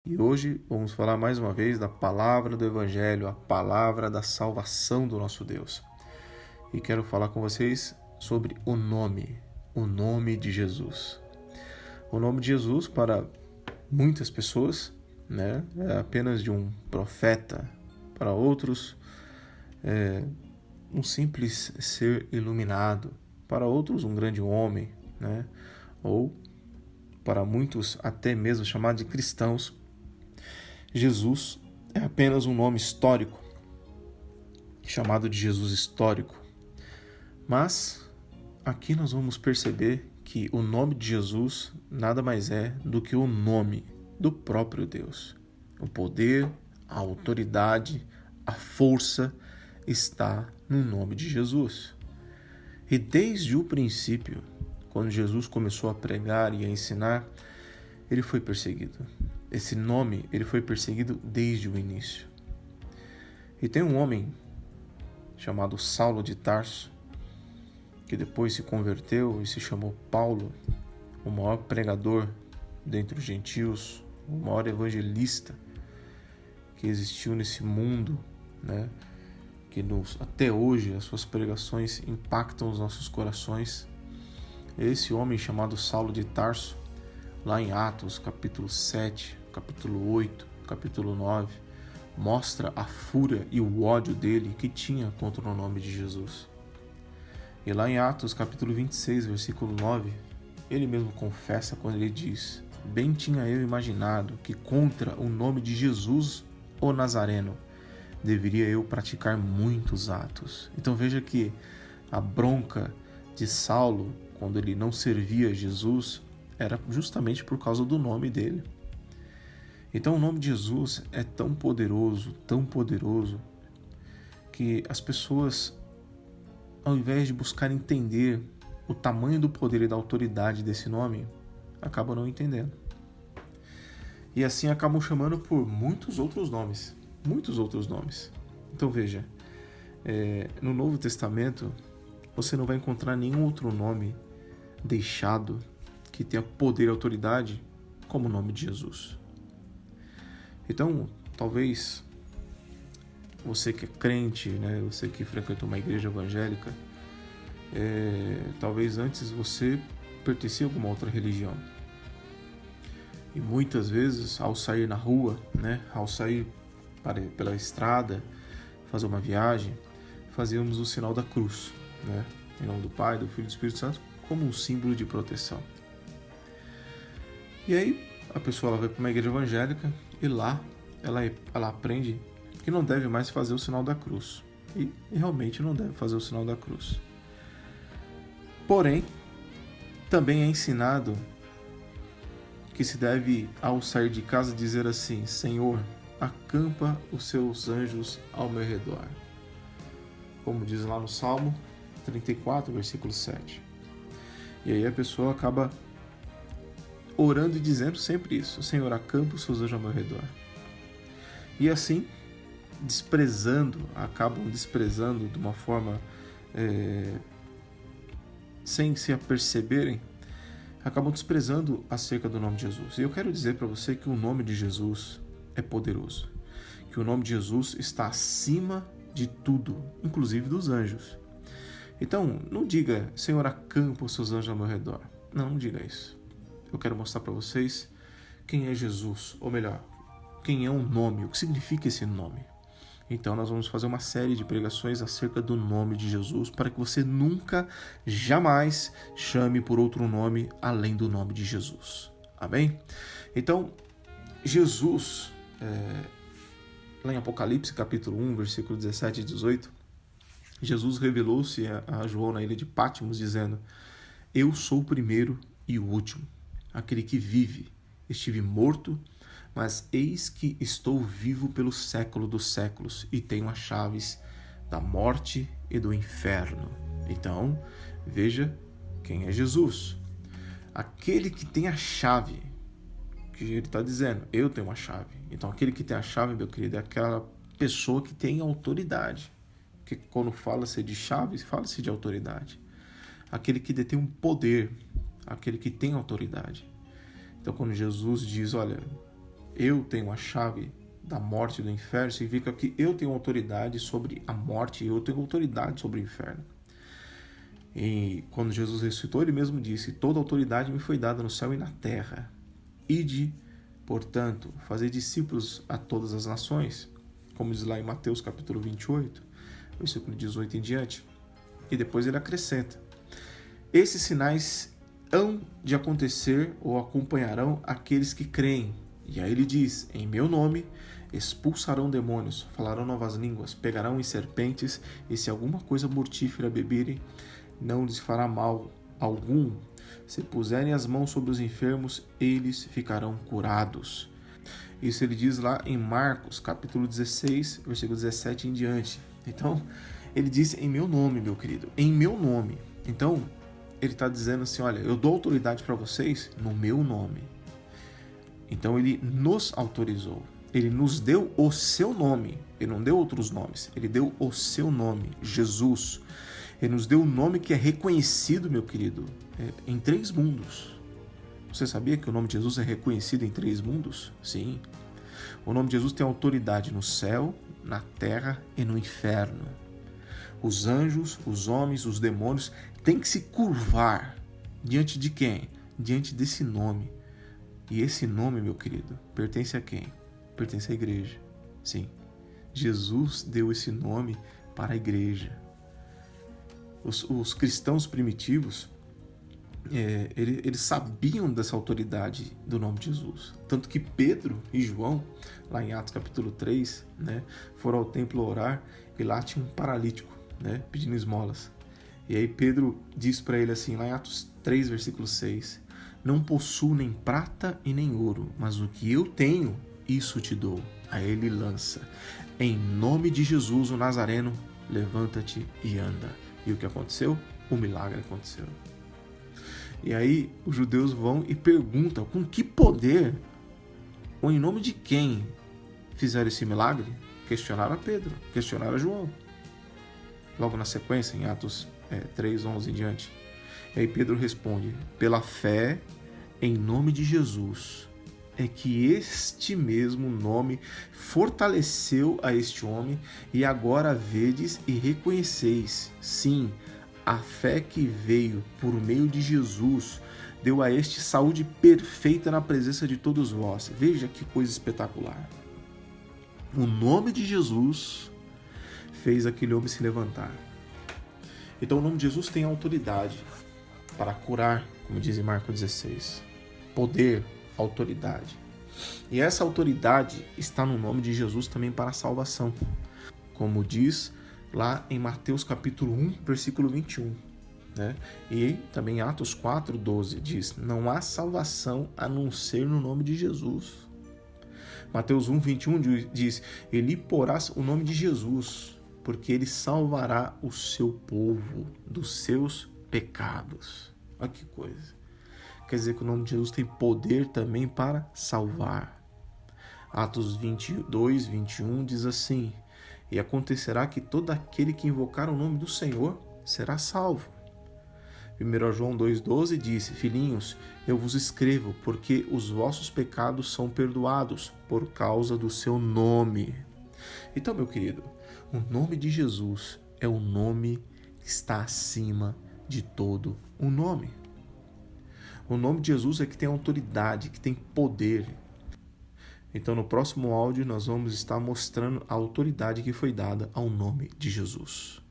E hoje vamos falar mais uma vez da palavra do Evangelho, a palavra da salvação do nosso Deus. E quero falar com vocês sobre o nome de Jesus. O nome de Jesus, para muitas pessoas, é apenas de um profeta. Para outros, é um simples ser iluminado. Para outros, um grande homem, ou para muitos até mesmo chamado de cristãos, Jesus é apenas um nome histórico, chamado de Jesus histórico. Mas aqui nós vamos perceber que o nome de Jesus nada mais é do que o nome do próprio Deus. O poder, a autoridade, a força está no nome de Jesus. E desde o princípio, quando Jesus começou a pregar e a ensinar, ele foi perseguido. Esse nome, ele foi perseguido desde o início. E tem um homem chamado Saulo de Tarso, que depois se converteu e se chamou Paulo, o maior pregador dentre os gentios, o maior evangelista que existiu nesse mundo, que até hoje as suas pregações impactam os nossos corações. Esse homem chamado Saulo de Tarso, lá em Atos, capítulo 7, capítulo 8, capítulo 9, mostra a fúria e o ódio dele que tinha contra o nome de Jesus. E lá em Atos, capítulo 26, versículo 9, ele mesmo confessa quando ele diz: bem tinha eu imaginado que contra o nome de Jesus, o Nazareno, deveria eu praticar muitos atos. Então veja que a bronca de Saulo, quando ele não servia Jesus, era justamente por causa do nome dele. Então o nome de Jesus é tão poderoso, que as pessoas, ao invés de buscar entender o tamanho do poder e da autoridade desse nome, acabam não entendendo. E assim acabam chamando por muitos outros nomes. Então veja, no Novo Testamento, você não vai encontrar nenhum outro nome deixado que tenha poder e autoridade como o nome de Jesus. Então, talvez você que é crente, você que frequenta uma igreja evangélica, talvez antes você pertencia a alguma outra religião. E muitas vezes, ao sair na rua, ao sair pela estrada, fazer uma viagem, fazíamos o sinal da cruz, em nome do Pai, do Filho e do Espírito Santo, como um símbolo de proteção. E aí, a pessoa vai para uma igreja evangélica e lá ela aprende que não deve mais fazer o sinal da cruz. E realmente não deve fazer o sinal da cruz. Porém, também é ensinado que se deve, ao sair de casa, dizer assim: Senhor, acampa os seus anjos ao meu redor. Como diz lá no Salmo 34, versículo 7. E aí a pessoa acaba orando e dizendo sempre isso: Senhor, acampa os seus anjos ao meu redor. E assim, acabam desprezando de uma forma sem se aperceberem, acabam desprezando acerca do nome de Jesus. E eu quero dizer para você que o nome de Jesus é poderoso, que o nome de Jesus está acima de tudo, inclusive dos anjos. Então, não diga: Senhor, acampa os seus anjos ao meu redor. Não diga isso. Eu quero mostrar para vocês quem é Jesus, ou melhor, quem é o nome, o que significa esse nome. Então nós vamos fazer uma série de pregações acerca do nome de Jesus, para que você nunca, jamais chame por outro nome além do nome de Jesus. Amém? Então, Jesus, lá em Apocalipse capítulo 1, versículo 17 e 18, Jesus revelou-se a João na ilha de Patmos, dizendo: eu sou o primeiro e o último, aquele que vive. Estive morto, mas eis que estou vivo pelo século dos séculos e tenho as chaves da morte e do inferno. Então, veja quem é Jesus. Aquele que tem a chave, que ele está dizendo: eu tenho uma chave. Então, aquele que tem a chave, meu querido, é aquela pessoa que tem autoridade. Porque quando fala-se de chaves, fala-se de autoridade. Aquele que detém um poder, aquele que tem autoridade. Então, quando Jesus diz: olha, eu tenho a chave da morte e do inferno, significa que eu tenho autoridade sobre a morte e eu tenho autoridade sobre o inferno. E quando Jesus ressuscitou, ele mesmo disse: toda autoridade me foi dada no céu e na terra. Ide, portanto, fazer discípulos a todas as nações, como diz lá em Mateus capítulo 28, versículo 18 em diante. E depois ele acrescenta: esses sinais hão de acontecer ou acompanharão aqueles que creem. E aí ele diz: em meu nome expulsarão demônios, falarão novas línguas, pegarão em serpentes, e se alguma coisa mortífera beberem, não lhes fará mal algum. Se puserem as mãos sobre os enfermos, eles ficarão curados. Isso ele diz lá em Marcos, capítulo 16, versículo 17 em diante. Então, ele diz em meu nome, meu querido, em meu nome. Então, ele está dizendo assim, olha, eu dou autoridade para vocês no meu nome. Então, ele nos autorizou. Ele nos deu o seu nome. Ele não deu outros nomes. Ele deu o seu nome, Jesus. Ele nos deu um nome que é reconhecido, meu querido, em 3 mundos. Você sabia que o nome de Jesus é reconhecido em 3 mundos? Sim. O nome de Jesus tem autoridade no céu, na terra e no inferno. Os anjos, os homens, os demônios têm que se curvar diante de quem? Diante desse nome. E esse nome, meu querido, pertence a quem? Pertence à igreja. Sim. Jesus deu esse nome para a igreja. Os cristãos primitivos, eles sabiam dessa autoridade do nome de Jesus. Tanto que Pedro e João, lá em Atos capítulo 3, né, foram ao templo orar e lá tinha um paralítico, né, pedindo esmolas. E aí Pedro diz para ele assim, lá em Atos 3, versículo 6, não possuo nem prata e nem ouro, mas o que eu tenho, isso te dou. Aí ele lança, em nome de Jesus o Nazareno, levanta-te e anda. E o que aconteceu? O milagre aconteceu. E aí os judeus vão e perguntam com que poder ou em nome de quem fizeram esse milagre? Questionaram a Pedro, questionaram a João. Logo na sequência, em Atos 3, 11 em diante. E aí Pedro responde, pela fé em nome de Jesus, é que este mesmo nome fortaleceu a este homem, e agora vedes e reconheceis, sim, a fé que veio por meio de Jesus deu a este saúde perfeita na presença de todos vós. Veja que coisa espetacular. O nome de Jesus fez aquele homem se levantar. Então o nome de Jesus tem autoridade para curar, como diz em Marcos 16. Poder, autoridade. E essa autoridade está no nome de Jesus também para a salvação. Como diz lá em Mateus capítulo 1, versículo 21. Né? E também em Atos 4, 12 diz, não há salvação a não ser no nome de Jesus. Mateus 1, 21 diz, ele porás o nome de Jesus, porque ele salvará o seu povo dos seus pecados. Olha que coisa. Quer dizer que o nome de Jesus tem poder também para salvar. Atos 22, 21 diz assim, e acontecerá que todo aquele que invocar o nome do Senhor será salvo. 1 João 2,12 diz, filhinhos, eu vos escrevo, porque os vossos pecados são perdoados por causa do seu nome. Então, meu querido, o nome de Jesus é o nome que está acima de todo o nome. O nome de Jesus é que tem autoridade, que tem poder. Então, no próximo áudio, nós vamos estar mostrando a autoridade que foi dada ao nome de Jesus.